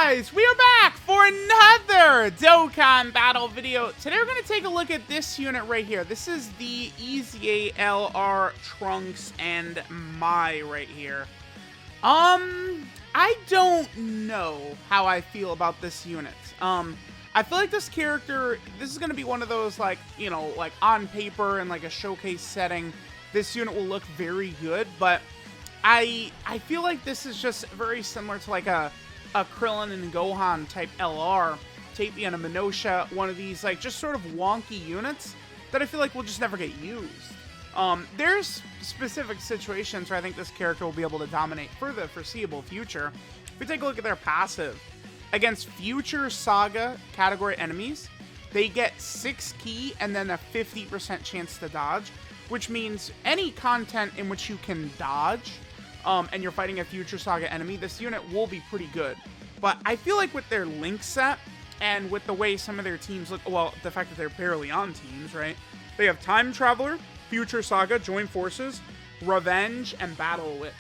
guys, we are back for another Dokkan battle video. Today we're going to take a look at this unit right here. This is the EZA, LR, Trunks, and MAI right here. I don't know how I feel about this unit. I feel like this character, this is going to be one of those, like, you know, like on paper and like a showcase setting, this unit will look very good, but I feel like this is just very similar to like a Krillin and Gohan type LR, Tapian and Minosha, one of these like just sort of wonky units that I feel like will just never get used. There's specific situations where I think this character will be able to dominate for the foreseeable future. If we take a look at their passive, against future Saga category enemies, they get 6 ki and then a 50% chance to dodge, which means any content in which you can dodge, and you're fighting a future Saga enemy, this unit will be pretty good. But I feel like with their link set, and with the way some of their teams look, well, the fact that they're barely on teams, right? They have Time Traveler, Future Saga, Join Forces, Revenge, and Battle Wit.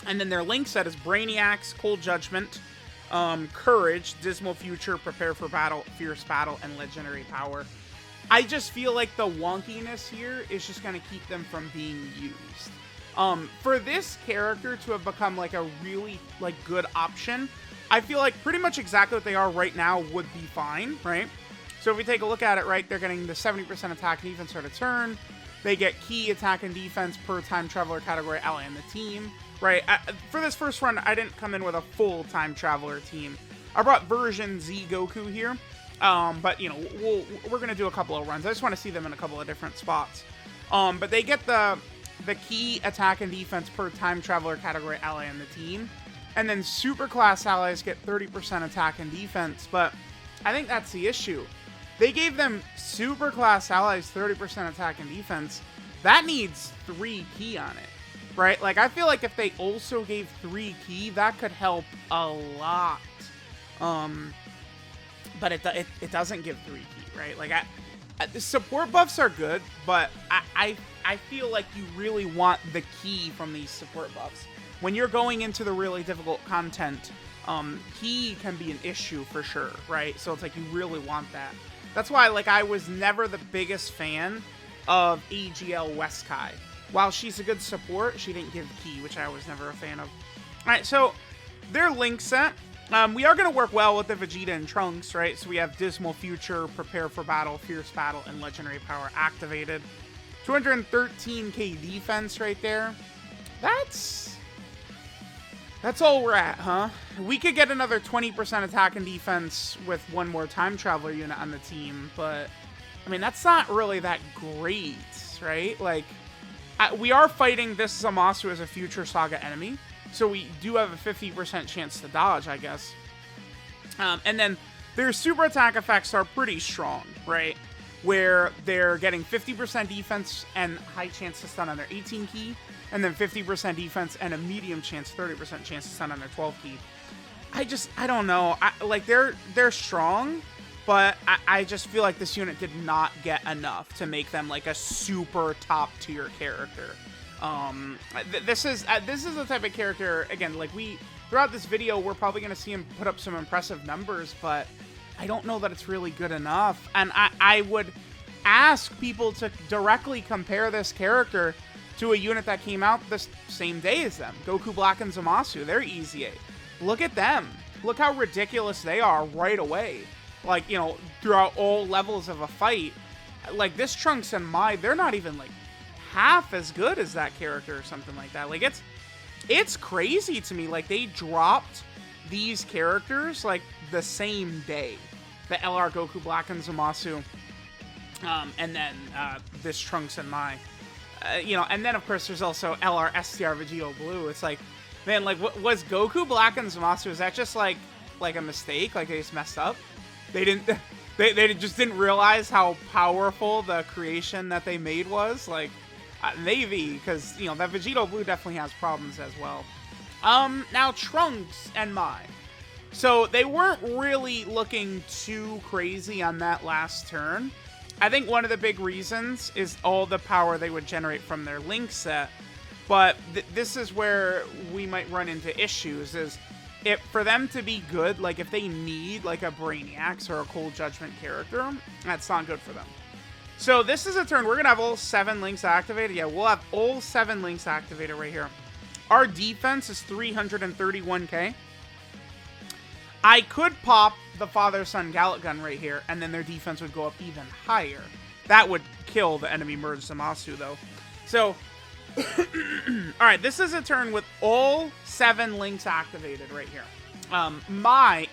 And then their link set is Brainiacs, Cold Judgment, Courage, Dismal Future, Prepare for Battle, Fierce Battle, and Legendary Power. I just feel like the wonkiness here is just going to keep them from being used. For this character to have become like a really like good option, I feel like pretty much exactly what they are right now would be fine, right? So if we take a look at it, right, they're getting the 70% attack and defense for the turn. They get key attack and defense per Time Traveler category ally in the team, right? For this first run, I didn't come in with a full Time Traveler team. I brought version Z Goku here, but you know, we're gonna do a couple of runs. I just want to see them in a couple of different spots. But they get the key attack and defense per Time Traveler category ally in the team. And then super class allies get 30% attack and defense, but I think that's the issue. They gave them super class allies 30% attack and defense. That needs 3 key on it, right? Like, I feel like if they also gave 3 key, that could help a lot. But it doesn't give 3 key, right? Like, the support buffs are good, but I feel like you really want the key from these support buffs. When you're going into the really difficult content, key can be an issue for sure, right? So it's like you really want that. That's why, like, I was never the biggest fan of AGL Weskai. While she's a good support, she didn't give key, which I was never a fan of. Alright, so their link set. We are going to work well with the Vegeta and Trunks, right? So we have Dismal Future, Prepare for Battle, Fierce Battle, and Legendary Power activated. 213k defense right there. That's all we're at, huh? We could get another 20% attack and defense with one more Time Traveler unit on the team, but, I mean, that's not really that great, right? Like, we are fighting this Zamasu as a future Saga enemy, so we do have a 50% chance to dodge, I guess. And then their super attack effects are pretty strong, right? Where they're getting 50% defense and high chance to stun on their 18 key, and then 50% defense and a medium chance, 30% chance to stun on their 12 key. I don't know. Like, they're strong, but I just feel like this unit did not get enough to make them like a super top tier character. This is the type of character, again, like throughout this video, we're probably going to see him put up some impressive numbers, but I don't know that it's really good enough. And I would ask people to directly compare this character to a unit that came out the same day as them. Goku Black and Zamasu, they're EZA. Look at them. Look how ridiculous they are right away. Like, you know, throughout all levels of a fight. Like, this Trunks and MAI, they're not even, like, half as good as that character or something like that. Like, it's crazy to me. Like, they dropped these characters, like, the same day. The LR Goku Black and Zamasu. And then this Trunks and MAI. You know, and then, of course, there's also LR STR Vegito Blue. It's like, man, like, was Goku Black and Zamasu, is that just, like a mistake? Like, they just messed up? They didn't... They just didn't realize how powerful the creation that they made was? Like, maybe, because, you know, that Vegito Blue definitely has problems as well. Now, Trunks and MAI. So, they weren't really looking too crazy on that last turn. I think one of the big reasons is all the power they would generate from their link set. But this is where we might run into issues, is for them to be good, like if they need like a Brainiacs or a Cold Judgment character, that's not good for them. So this is a turn. We're gonna have all 7 links activated. Yeah, we'll have all 7 links activated right here. Our defense is 331k. I could pop the Father-Son Gallic Gun right here, and then their defense would go up even higher. That would kill the enemy Merge Zamasu, though. So, alright, this is a turn with all 7 links activated right here. MAI,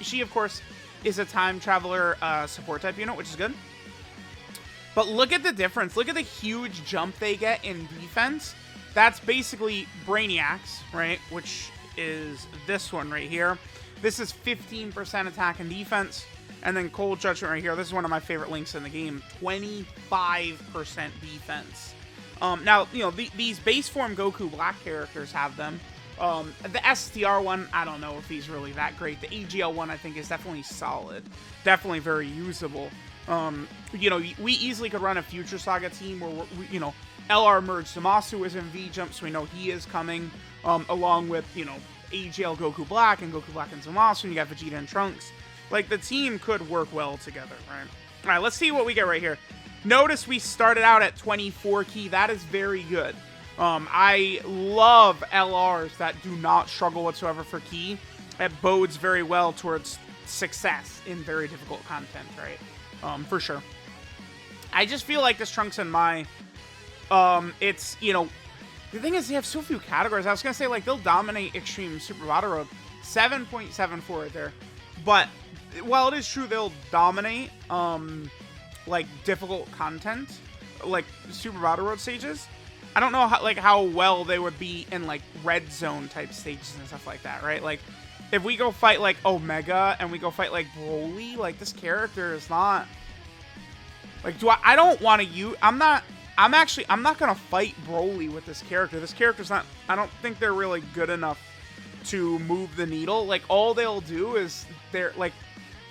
she, of course, is a Time Traveler support type unit, which is good. But look at the difference. Look at the huge jump they get in defense. That's basically Brainiacs, right? Which is this one right here. This is 15% attack and defense. And then Cold Judgment right here. This is one of my favorite links in the game. 25% defense. Now, you know, these base form Goku Black characters have them. The STR one, I don't know if he's really that great. The AGL one, I think, is definitely solid. Definitely very usable. You know, we easily could run a Future Saga team where, you know, LR Merge Zamasu is in V-Jump, so we know he is coming, along with, you know, AGL Goku Black and Goku Black and Zamasu, and you got Vegeta and Trunks. Like, the team could work well together, right? Alright, let's see what we get right here. Notice we started out at 24 key. That is very good. I love LRs that do not struggle whatsoever for key. It bodes very well towards success in very difficult content, right? For sure. I just feel like this Trunks and MAI, it's, you know, the thing is they have so few categories. I was going to say, like, they'll dominate Extreme Super Battle Road. 7.74 right there. But while it is true they'll dominate, like, difficult content, like Super Battle Road stages, I don't know how well they would be in, like, Red Zone type stages and stuff like that, right? Like, if we go fight, like, Omega and we go fight, like, Broly, like, this character is not, like, I don't want to use, I'm not going to fight Broly with this character. This character's not, I don't think they're really good enough to move the needle. Like, all they'll do is,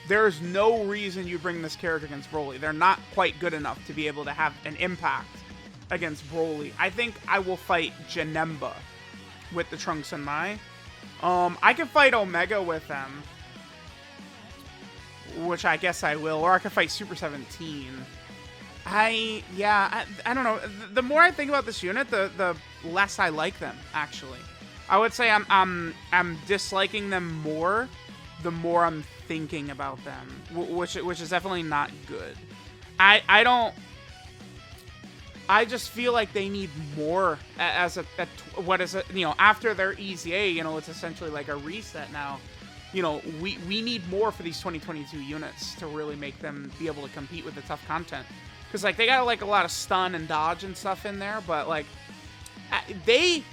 there's no reason you bring this character against Broly. They're not quite good enough to be able to have an impact against Broly. I think I will fight Janemba with the Trunks and MAI. I can fight Omega with them, which I guess I will, or I could fight Super 17. I don't know. The more I think about this unit, the less I like them, actually. I would say I'm disliking them more the more I'm thinking about them, which is definitely not good. I just feel like they need more as what is it, you know, after their EZA, you know, it's essentially like a reset now. You know, we need more for these 2022 units to really make them be able to compete with the tough content. Because, like, they got, like, a lot of stun and dodge and stuff in there, but, like, I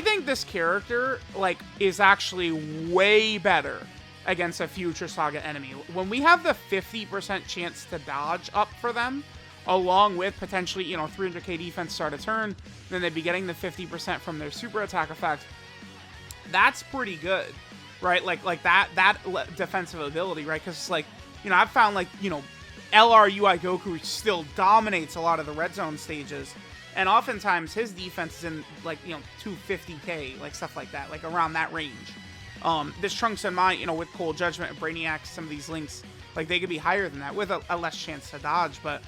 think this character, like, is actually way better against a Future Saga enemy. When we have the 50% chance to dodge up for them, along with potentially, you know, 300k defense start a turn, then they'd be getting the 50% from their super attack effect. That's pretty good, right? Like that defensive ability, right? Because, like, you know, I've found, like, you know, LR UI Goku still dominates a lot of the red zone stages, and oftentimes his defense is in, like, you know, 250k, like, stuff like that, like, around that range. This Trunks and MAI, you know, with Cold Judgment and Brainiacs, some of these links, like, they could be higher than that with a less chance to dodge, but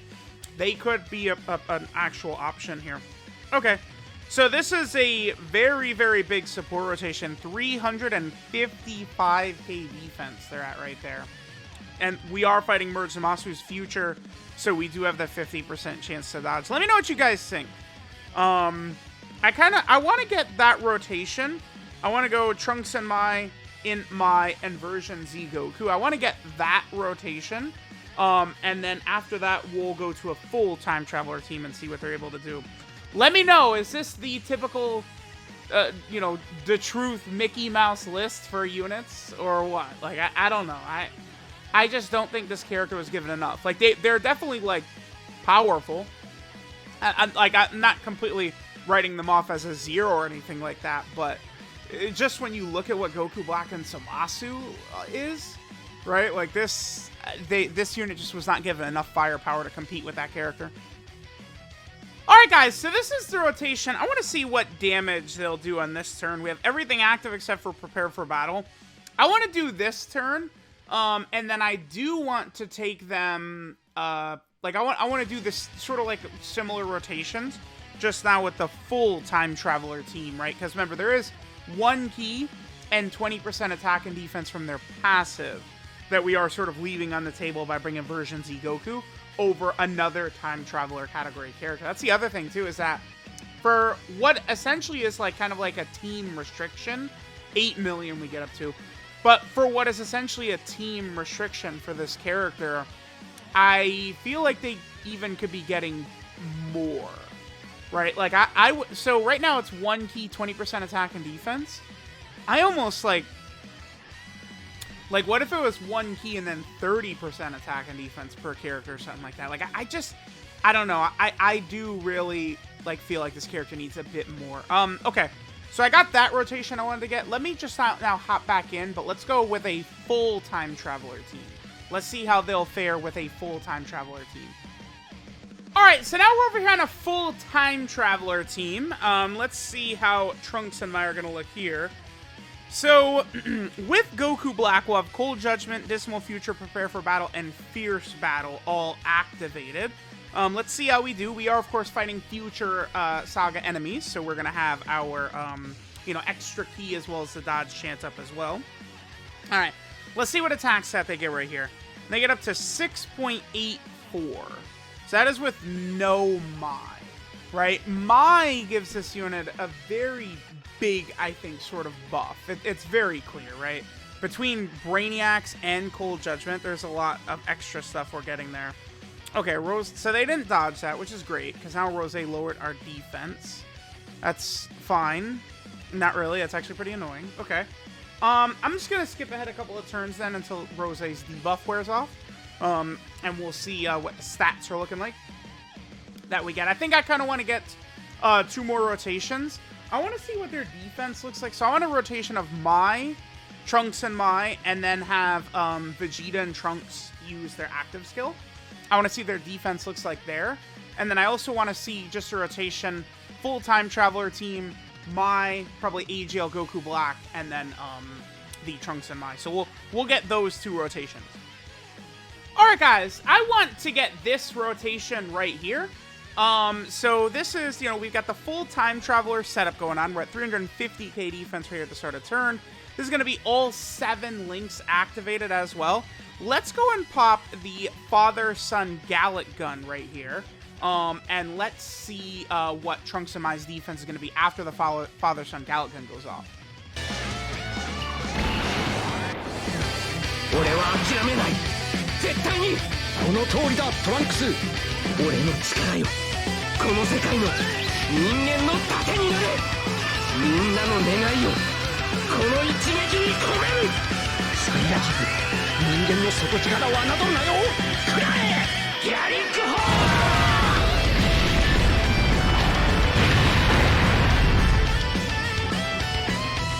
they could be an actual option here. Okay, so this is a very, very big support rotation. 355k defense they're at right there. And we are fighting Merge Zamasu's future, so we do have the 50% chance to dodge. Let me know what you guys think. I want to get that rotation. I want to go Trunks and MAI, Int MAI, and Version Z Goku. I want to get that rotation. And then after that, we'll go to a full Time Traveler team and see what they're able to do. Let me know, is this the typical, you know, the truth Mickey Mouse list for units, or what? Like, I don't know. I just don't think this character was given enough. Like, they're definitely, like, powerful. I'm not completely writing them off as a 0 or anything like that, but just when you look at what Goku Black and Zamasu is, right? Like, this unit just was not given enough firepower to compete with that character. Alright guys, so this is the rotation. I want to see what damage they'll do on this turn. We have everything active except for prepare for battle. I want to do this turn, and then I do want to take them, like I want to do this sort of like similar rotations, just now with the full time traveler team, right? Because remember, there is 1 key and 20% attack and defense from their passive that we are sort of leaving on the table by bringing version Z Goku over another time traveler category character. That's the other thing too, is that for what essentially is like kind of like a team restriction, 8 million we get up to, but for what is essentially a team restriction for this character, I feel like they even could be getting more, right? Like so right now it's 1 key, 20% attack and defense. I almost like what if it was 1 key and then 30% attack and defense per character or something like that? Like, I don't know. I do really, like, feel like this character needs a bit more. Okay. So I got that rotation I wanted to get. Let me just now hop back in, but let's go with a full time traveler team. Let's see how they'll fare with a full time traveler team. Alright, so now we're over here on a full time traveler team. Let's see how Trunks and MAI are going to look here. So, with Goku Black, we'll have Cold Judgment, Dismal Future, Prepare for Battle, and Fierce Battle all activated. Let's see how we do. We are, of course, fighting future Saga enemies, so we're going to have our, extra key as well as the dodge chance up as well. Alright, let's see what attack stat they get right here. They get up to 6.84. So that is with no MAI, right? MAI gives this unit a very big, I think, sort of buff. It's very clear, right? Between Brainiacs and Cold Judgment, there's a lot of extra stuff we're getting there. Okay, Rose. So they didn't dodge that, which is great, because now Rose lowered our defense. That's fine. Not really. That's actually pretty annoying. Okay. I'm just going to skip ahead a couple of turns then until Rose's debuff wears off. And we'll see what the stats are looking like that we get. I think I kind of want to get 2 more rotations. I want to see what their defense looks like. So I want a rotation of MAI, Trunks and MAI, and then have Vegeta and Trunks use their active skill. I want to see their defense looks like there. And then I also want to see just a rotation, full-time Traveler team, MAI, probably AGL Goku Black, and then the Trunks and MAI. So we'll get those 2 rotations. Alright guys, I want to get this rotation right here. So this is, we've got the full time traveler setup going on. We're at 350k defense right here at the start of turn. This is going to be all 7 links activated as well. Let's go and pop the father-son Gallic gun right here. And let's see what Trunks and MAI's defense is going to be after the father-son Gallic gun goes off.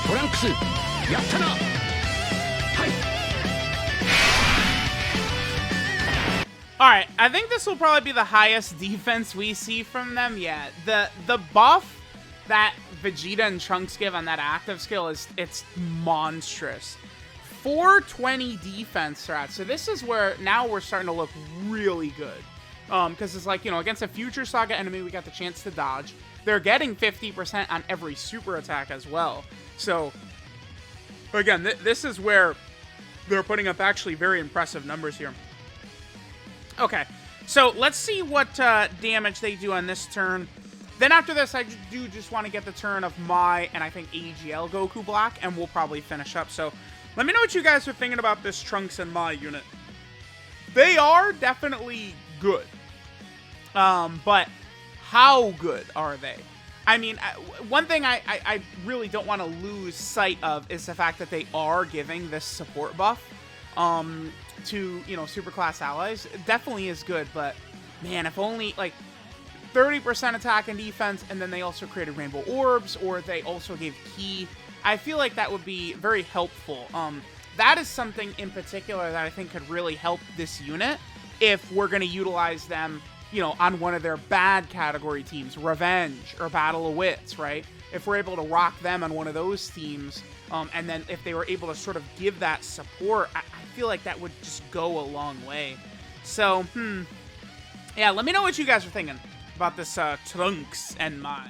TRUNKS, やったな。はい。Alright, I think this will probably be the highest defense we see from them yet. The buff that Vegeta and Trunks give on that active skill it's monstrous. 420 defense threat. So this is where now we're starting to look really good. Because it's like, against a future Saga enemy, we got the chance to dodge. They're getting 50% on every super attack as well. So, again, this is where they're putting up actually very impressive numbers here. Okay, so let's see what damage they do on this turn. Then after this, I do just want to get the turn of MAI and I think AGL Goku Black, and we'll probably finish up. So let me know what you guys are thinking about this Trunks and MAI unit. They are definitely good. But how good are they? I mean, one thing I really don't want to lose sight of is the fact that they are giving this support buff to, super class allies. It definitely is good, but man, if only, 30% attack and defense, and then they also created rainbow orbs, or they also gave key, I feel like that would be very helpful. That is something in particular that I think could really help this unit if we're going to utilize them you know, on one of their bad category teams, Revenge or Battle of Wits, right? If we're able to rock them on one of those teams, and then if they were able to sort of give that support, I feel like that would just go a long way. So, yeah, let me know what you guys are thinking about this Trunks and MAI.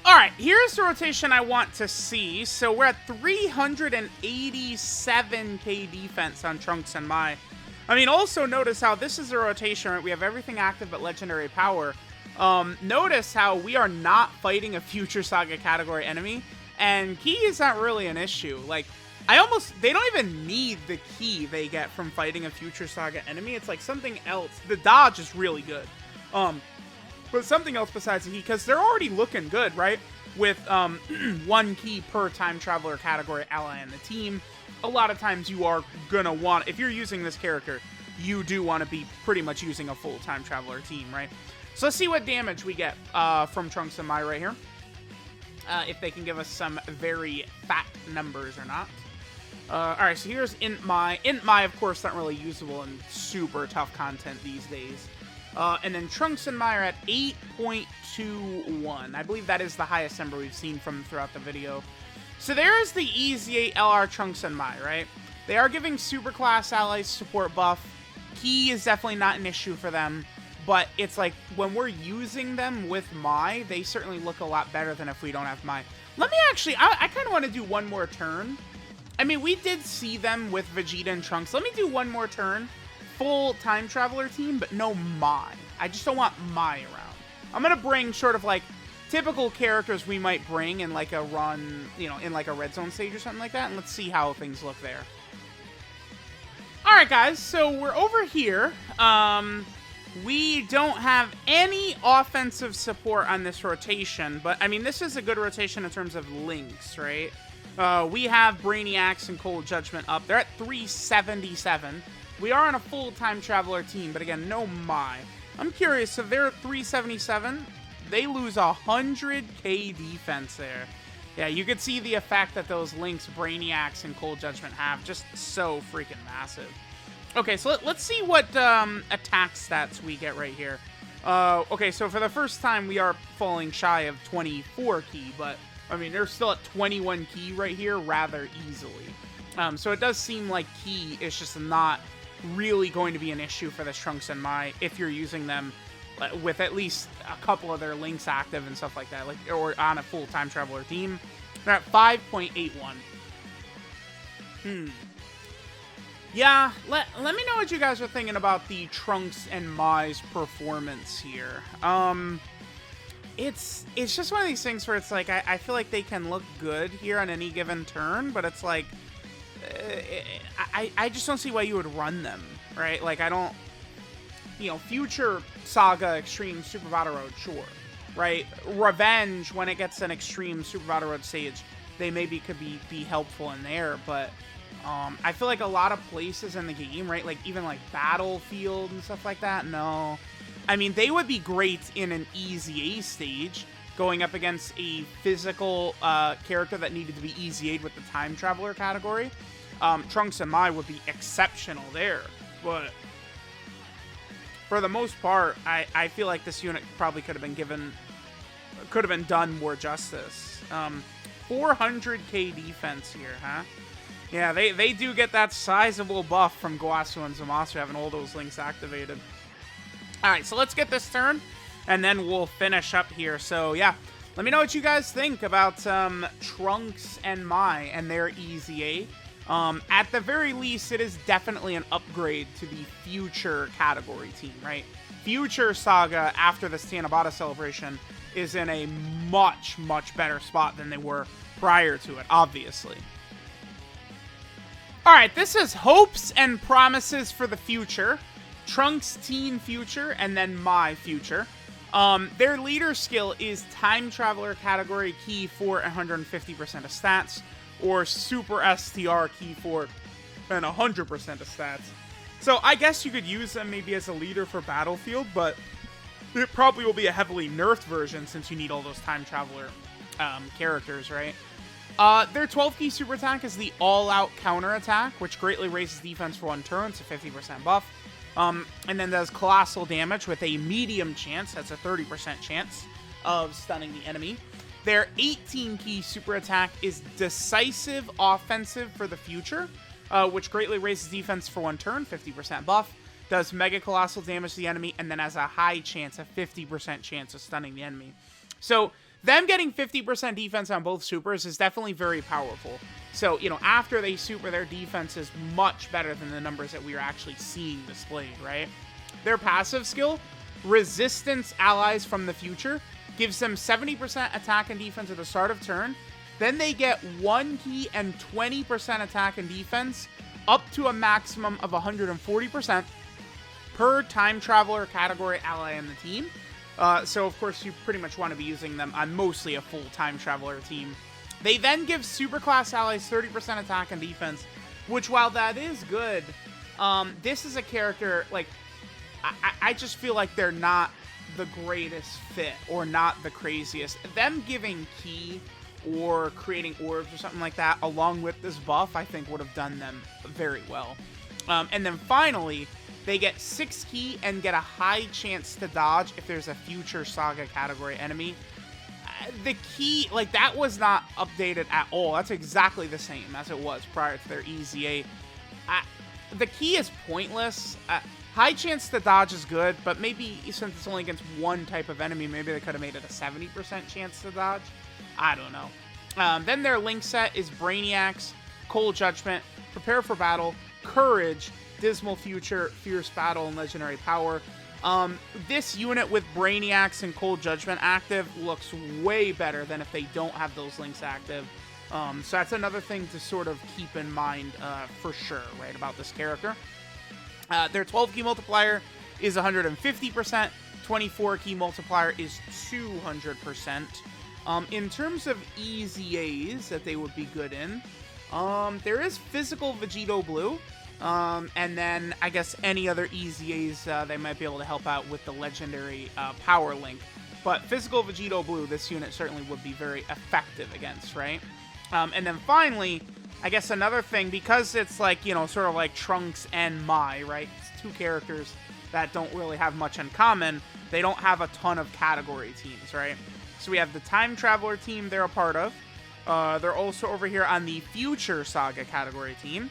Alright, here's the rotation I want to see. So we're at 387k defense on Trunks and MAI. I mean, also notice how this is a rotation, right? We have everything active but legendary power. Notice how we are not fighting a Future Saga category enemy, and key is not really an issue. Like, they don't even need the key they get from fighting a Future Saga enemy. It's like something else. The dodge is really good. But something else besides the key, because they're already looking good, right? With 1 key per time traveler category ally in the team. A lot of times you are gonna want, if you're using this character, you do want to be pretty much using a full time traveler team, right? So let's see what damage we get from Trunks and MAI right here. If they can give us some very fat numbers or not. Alright, so here's Int MAI. Int MAI, of course, not really usable in super tough content these days. And then Trunks and MAI are at 8.21. I believe that is the highest number we've seen from throughout the video. So there is the EZA LR Trunks and MAI, right? They are giving super class allies support buff. Key is definitely not an issue for them. But it's like, when we're using them with MAI, they certainly look a lot better than if we don't have MAI. Let me actually, I kind of want to do one more turn. I mean, we did see them with Vegeta and Trunks. Let me do one more turn. Full time traveler team, but no MAI. I just don't want MAI around. I'm going to bring sort of like typical characters we might bring in like a run, you know, in like a red zone stage or something like that. And let's see how things look there. All right, guys. So we're over here. We don't have any offensive support on this rotation, but I mean, this is a good rotation in terms of links, right? We have Brainiacs and Cold Judgment up. They're at 377. We are on a full-time traveler team, but again, no MAI. I'm curious, if they're at 377, they lose 100k defense there. Yeah, you could see the effect that those links, Brainiacs and Cold Judgment, have. Just so freaking massive. Okay, so let's see what attack stats we get right here. Okay, so for the first time, we are falling shy of 24 key, but, I mean, they're still at 21 key right here rather easily. So it does seem like key is just not really going to be an issue for this Trunks and MAI if you're using them with at least a couple of their links active and stuff like that, like, or on a full-time traveler team. They're at 5.81. Yeah, let me know what you guys are thinking about the Trunks and MAI's performance here. It's just one of these things where it's like, I feel like they can look good here on any given turn, but it's like, I just don't see why you would run them, right? Like, I don't, you know, Future Saga Extreme Super Battle Road, sure, right? Revenge, when it gets an Extreme Super Battle Road stage, they maybe could be helpful in there, but I feel like a lot of places in the game, right? Like, even like Battlefield and stuff like that, no. I mean, they would be great in an EZA stage, going up against a physical character that needed to be EZA'd with the Time Traveler category. Trunks and MAI would be exceptional there, but for the most part, I feel like this unit probably could have been done more justice. 400k defense here, huh? Yeah, they do get that sizable buff from Goasu and Zamasu having all those links activated. Alright, so let's get this turn, and then we'll finish up here. So, yeah, let me know what you guys think about Trunks and MAI and their EZA. At the very least, it is definitely an upgrade to the Future category team, right? Future Saga, after this Tanabata celebration, is in a much, much better spot than they were prior to it, obviously. Alright, this is Hopes and Promises for the Future. Trunks Teen Future, and then MAI Future. Their leader skill is Time Traveler category key for 150% of stats, or Super STR key for 100% of stats. So I guess you could use them maybe as a leader for Battlefield, but it probably will be a heavily nerfed version since you need all those Time Traveler characters, right? Their 12 key super attack is the all-out counter attack, which greatly raises defense for one turn. It's a 50% buff. And then does colossal damage with a medium chance. That's a 30% chance of stunning the enemy. Their 18 key super attack is decisive offensive for the future, which greatly raises defense for 1 turn, 50% buff. Does mega colossal damage to the enemy, and then has a high chance, a 50% chance of stunning the enemy. So them getting 50% defense on both supers is definitely very powerful. So, you know, after they super, their defense is much better than the numbers that we are actually seeing displayed, right? Their passive skill, Resistance Allies from the Future, gives them 70% attack and defense at the start of turn. Then they get 1 key and 20% attack and defense, up to a maximum of 140% per time traveler category ally in the team. So, of course, you pretty much want to be using them on mostly a full time traveler team. They then give superclass allies 30% attack and defense, which, while that is good, this is a character, like, I just feel like they're not the greatest fit or not the craziest. Them giving key or creating orbs or something like that along with this buff, I think would have done them very well. And then finally, they get 6 key and get a high chance to dodge if there's a future Saga category enemy. The key, like, that was not updated at all. That's exactly the same as it was prior to their EZA. The key is pointless. High chance to dodge is good, but maybe since it's only against one type of enemy, maybe they could have made it a 70% chance to dodge. I don't know. Then their link set is Brainiacs, Cold Judgment, Prepare for Battle, Courage, Dismal Future, Fierce Battle, and Legendary Power. This unit with Brainiacs and Cold Judgment active looks way better than if they don't have those links active. So that's another thing to sort of keep in mind for sure, right, about this character. Their 12 key multiplier is 150%. 24 key multiplier is 200%. In terms of EZAs that they would be good in, there is Physical Vegito Blue. And then I guess any other EZAs they might be able to help out with the legendary power link. But Physical Vegito Blue, this unit certainly would be very effective against, right? And then finally, I guess another thing, because it's like, you know, sort of like Trunks and MAI, right? It's 2 characters that don't really have much in common. They don't have a ton of category teams, right? So we have the Time Traveler team they're a part of. They're also over here on the Future Saga category team.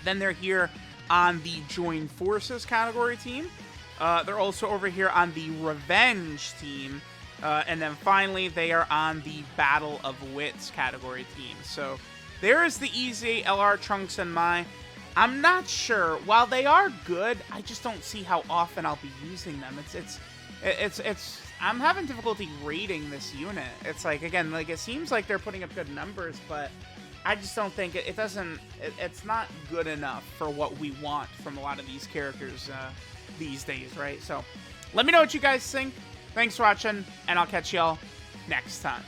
Then they're here on the Join Forces category team. They're also over here on the Revenge team. And then finally, they are on the Battle of Wits category team. So there is the EZA, LR, Trunks, and MAI. I'm not sure. While they are good, I just don't see how often I'll be using them. I'm having difficulty rating this unit. It's like, again, like, it seems like they're putting up good numbers, but I just don't think it's not good enough for what we want from a lot of these characters these days, right? So let me know what you guys think. Thanks for watching, and I'll catch y'all next time.